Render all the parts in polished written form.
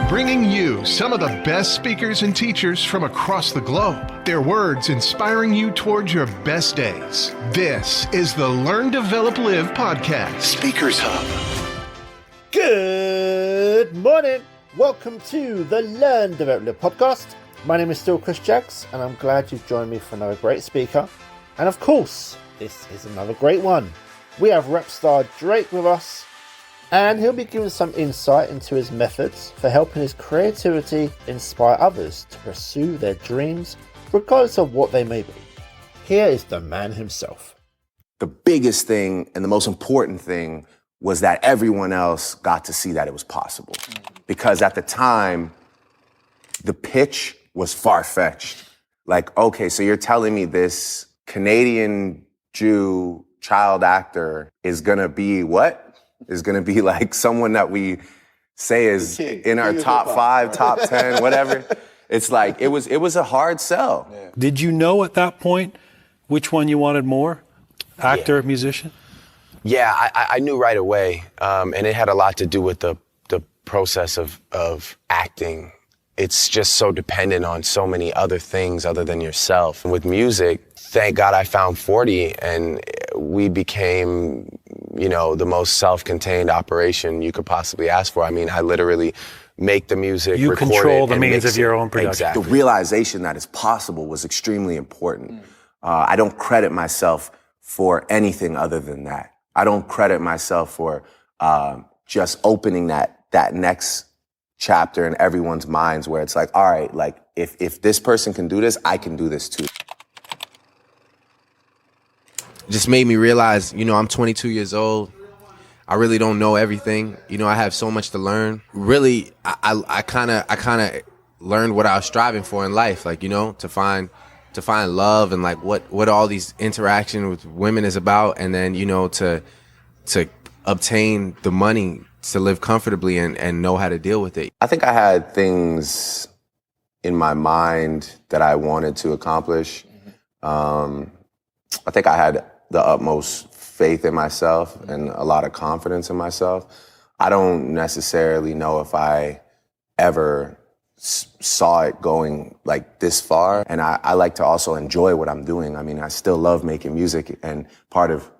bringing you some of the best speakers and teachers from across the globe. Their words inspiring you towards your best days. This is the Learn, Develop, Live podcast, Speakers Hub. Good morning. Welcome to the Learn, Develop, Live podcast. My name is still Chris Jaggs, and I'm glad you've joined me for another great speaker. And of course, this is another great one. We have rap star Drake with us, and he'll be giving some insight into his methods for helping his creativity inspire others to pursue their dreams, regardless of what they may be. Here is the man himself. The biggest thing and the most important thing was that everyone else got to see that it was possible. Because at the time, the pitch was far-fetched. Like, okay, so you're telling me this Canadian Jew child actor is gonna be what? Is gonna be like someone that we say is in our top 5, top 10, whatever. It's like, it was a hard sell. Yeah. Did you know at that point which one you wanted more? Actor, musician? Yeah, I knew right away. And it had a lot to do with the process of acting. It's just so dependent on so many other things other than yourself. And with music, thank God I found 40 and we became, the most self-contained operation you could possibly ask for. I mean, I literally make the music, you record control it, the and means mix of your it. own production. Exactly. The realization that it's possible was extremely important. I don't credit myself for anything other than that. I don't credit myself for just opening that next chapter in everyone's minds where it's like, all right, like if this person can do this, I can do this too. It just made me realize, I'm 22 years old. I really don't know everything. I have so much to learn. Really, I kind of learned what I was striving for in life, like, to find love and like what all these interaction with women is about, and then, to obtain the money to live comfortably and know how to deal with it. I think I had things in my mind that I wanted to accomplish. I think I had the utmost faith in myself and a lot of confidence in myself. I don't necessarily know if I ever saw it going like this far. And I like to also enjoy what I'm doing. I mean, I still love making music, and part of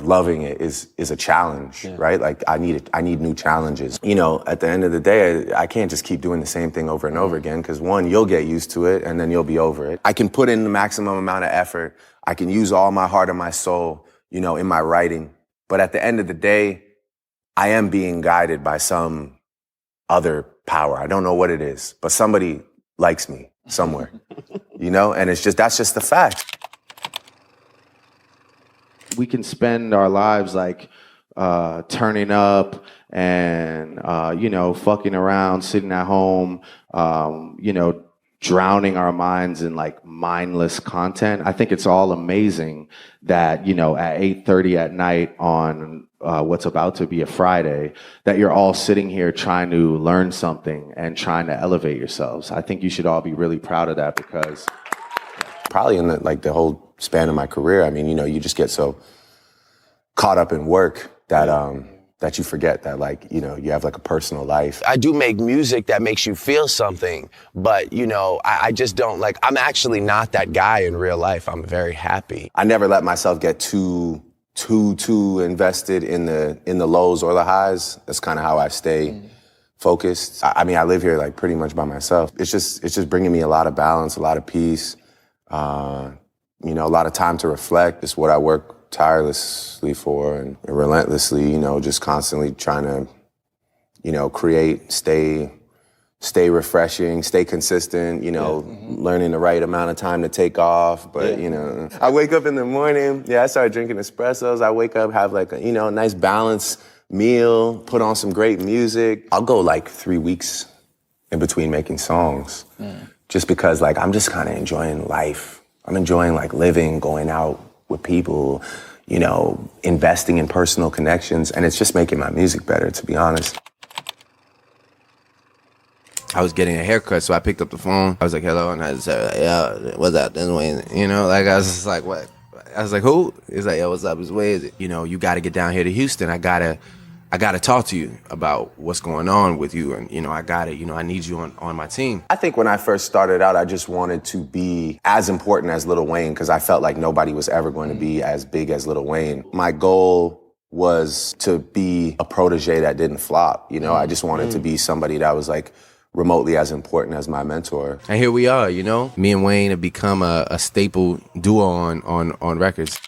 loving it is a challenge, right? Like I need new challenges. At the end of the day, I can't just keep doing the same thing over and over again, because one, you'll get used to it and then you'll be over it. I can put in the maximum amount of effort. I can use all my heart and my soul, in my writing. But at the end of the day, I am being guided by some other power. I don't know what it is, but somebody likes me somewhere, and that's just the fact. We can spend our lives like turning up and, fucking around, sitting at home, drowning our minds in like mindless content. I think it's all amazing that, at 8:30 at night on what's about to be a Friday, that you're all sitting here trying to learn something and trying to elevate yourselves. I think you should all be really proud of that, because probably in the whole span of my career, I mean, you just get so caught up in work that you forget that, you have like a personal life. I do make music that makes you feel something, but, I just don't I'm actually not that guy in real life. I'm very happy. I never let myself get too invested in the lows or the highs. That's kind of how I stay focused. I mean, I live here like pretty much by myself. It's just bringing me a lot of balance, a lot of peace, a lot of time to reflect. It's what I work tirelessly for and relentlessly, just constantly trying to, create, stay refreshing, stay consistent, learning the right amount of time to take off. But, I wake up in the morning, I start drinking espressos. I wake up, have like a nice balanced meal, put on some great music. I'll go like 3 weeks in between making songs just because I'm just kind of enjoying life. I'm enjoying living, going out with people, investing in personal connections, and it's just making my music better, to be honest. I was getting a haircut, so I picked up the phone. I was like, hello, and I said, yeah, what's up, this way? I was just like, what? I was like, who? He's like, yo, what's up, this way is it? You got to get down here to Houston. I gotta I got to talk to you about what's going on with you. And, I got it. I need you on my team. I think when I first started out, I just wanted to be as important as Lil Wayne because I felt like nobody was ever going to be as big as Lil Wayne. My goal was to be a protege that didn't flop. I just wanted to be somebody that was like remotely as important as my mentor. And here we are, Me and Wayne have become a staple duo on records.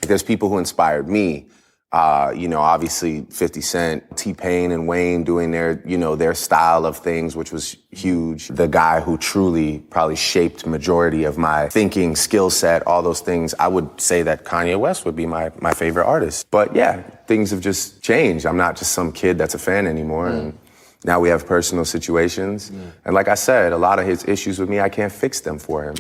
There's people who inspired me. Obviously 50 Cent, T-Pain and Wayne doing their style of things, which was huge. The guy who truly probably shaped majority of my thinking, skill set, all those things. I would say that Kanye West would be my favorite artist. But yeah, things have just changed. I'm not just some kid that's a fan anymore. And now we have personal situations. And like I said, a lot of his issues with me, I can't fix them for him.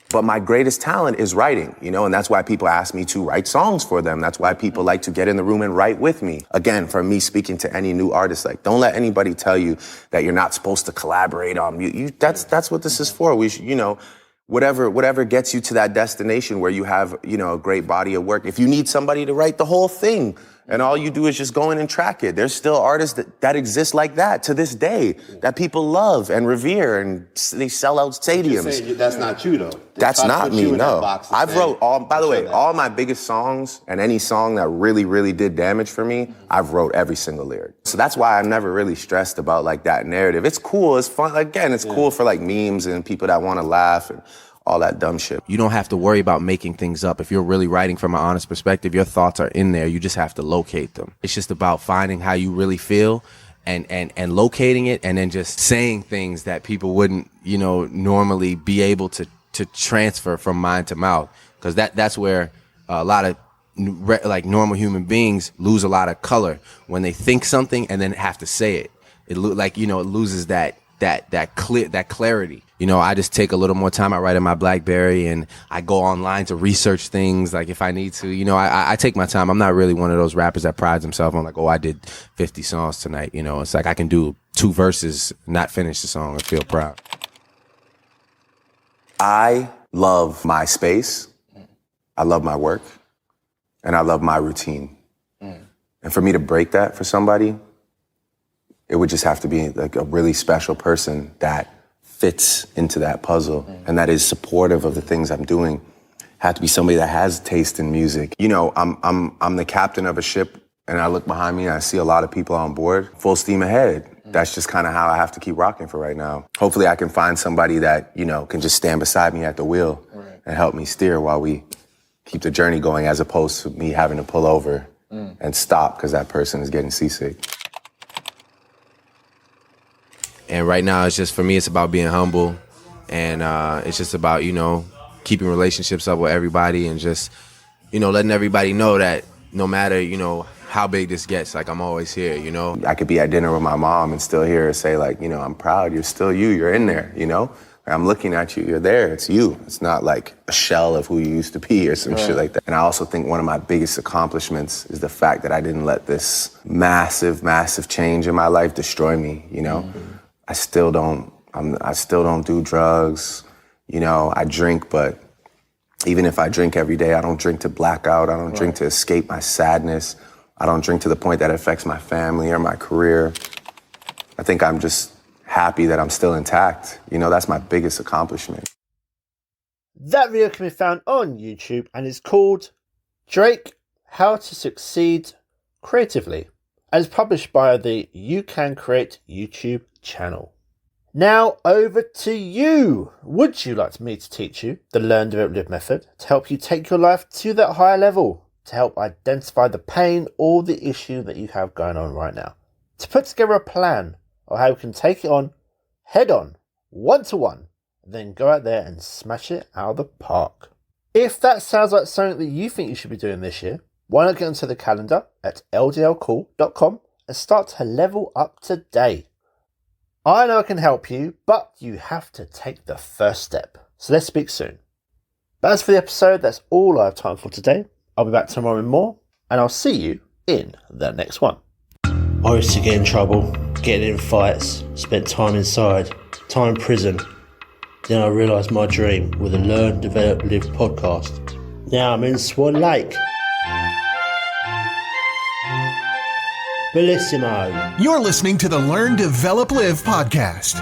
But my greatest talent is writing, and that's why people ask me to write songs for them. That's why people like to get in the room and write with me. Again, for me speaking to any new artist, like, don't let anybody tell you that you're not supposed to collaborate on music. That's what this is for. We should, whatever gets you to that destination where you have, a great body of work. If you need somebody to write the whole thing, and all you do is just go in and track it. There's still artists that exist like that to this day that people love and revere, and they sell out stadiums. That's not you, though. That's not me, no. I've wrote all my biggest songs, and any song that really, really did damage for me, I've wrote every single lyric. So that's why I'm never really stressed about like that narrative. It's cool, it's fun. Again, it's cool for like memes and people that want to laugh and all that dumb shit. You don't have to worry about making things up. If you're really writing from an honest perspective, your thoughts are in there. You just have to locate them. It's just about finding how you really feel and locating it, and then just saying things that people wouldn't, normally be able to transfer from mind to mouth. Because that's where a lot of like normal human beings lose a lot of color when they think something and then have to say it. It loses that clarity. I just take a little more time. I write in my BlackBerry and I go online to research things, like if I need to. I take my time. I'm not really one of those rappers that prides himself on like, oh, I did 50 songs tonight. It's like I can do 2 verses, not finish the song, and feel proud. I love my space. I love my work. And I love my routine. And for me to break that for somebody, it would just have to be like a really special person that fits into that puzzle and that is supportive of the things I'm doing. Have to be somebody that has taste in music. I'm the captain of a ship, and I look behind me and I see a lot of people on board, full steam ahead. That's just kind of how I have to keep rocking for right now. Hopefully I can find somebody that, can just stand beside me at the wheel and help me steer while we keep the journey going, as opposed to me having to pull over and stop because that person is getting seasick. And right now, it's just, for me, it's about being humble. And it's just about, keeping relationships up with everybody and just, letting everybody know that no matter, how big this gets, like, I'm always here, I could be at dinner with my mom and still hear her say, like, I'm proud, you're still you, you're in there, I'm looking at you, you're there, it's you. It's not like a shell of who you used to be or some shit like that. And I also think one of my biggest accomplishments is the fact that I didn't let this massive, massive change in my life destroy me, I still don't do drugs. I drink, but even if I drink every day, I don't drink to black out. I don't drink to escape my sadness. I don't drink to the point that it affects my family or my career. I think I'm just happy that I'm still intact. That's my biggest accomplishment. That video can be found on YouTube and is called Drake, How to Succeed Creatively, and is published by the You Can Create YouTube channel. Now over to you. Would you like me to teach you the Learn, Develop, Live method to help you take your life to that higher level, to help identify the pain or the issue that you have going on right now, to put together a plan of how you can take it on, head on, 1-to-1, then go out there and smash it out of the park? If that sounds like something that you think you should be doing this year, why not get onto the calendar at ldlcool.com and start to level up today? I know I can help you, but you have to take the first step. So let's speak soon. But as for the episode, that's all I have time for today. I'll be back tomorrow with more, and I'll see you in the next one. I used to get in trouble, getting in fights, spent time inside, time in prison. Then I realised my dream with the Learn, Develop, Live podcast Ja, men så like. Bellissimo. You're listening to the Learn, Develop, Live podcast.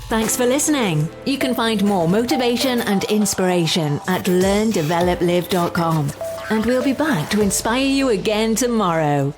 Thanks for listening. You can find more motivation and inspiration at learndeveloplive.com. And we'll be back to inspire you again tomorrow.